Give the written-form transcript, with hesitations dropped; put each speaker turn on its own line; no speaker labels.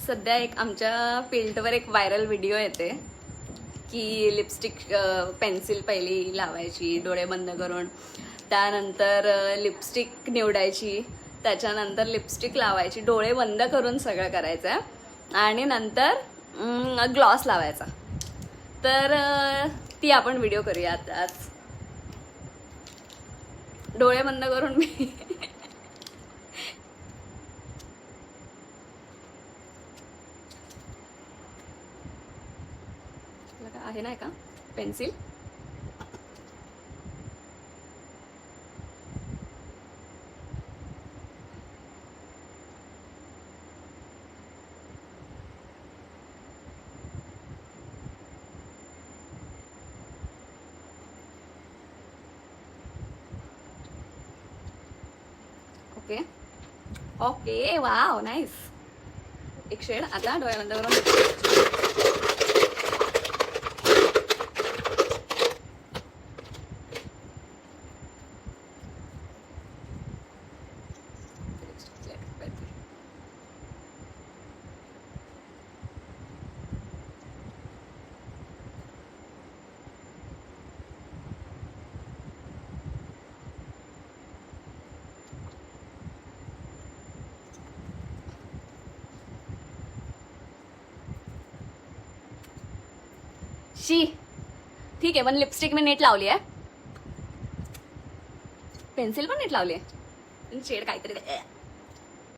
सध्या एक आमच्या फील्डवर एक व्हायरल व्हिडिओ येते की लिपस्टिक पेन्सिल पहिली लावायची डोळे बंद करून, त्यानंतर लिपस्टिक निवडायची, त्याच्यानंतर लिपस्टिक लावायची, डोळे बंद करून सगळं करायचं आणि नंतर ग्लॉस लावायचा. तर ती आपण व्हिडिओ करूयात आज. डोळे बंद करून मी आहे नाही का pencil. Okay okay wow nice. एक शेड. आता डोळे बंद करून शी. ठीक आहे, पण लिपस्टिक मी नीट लावली आहे, पेन्सिल पण नीट लावली आहे, शेड काहीतरी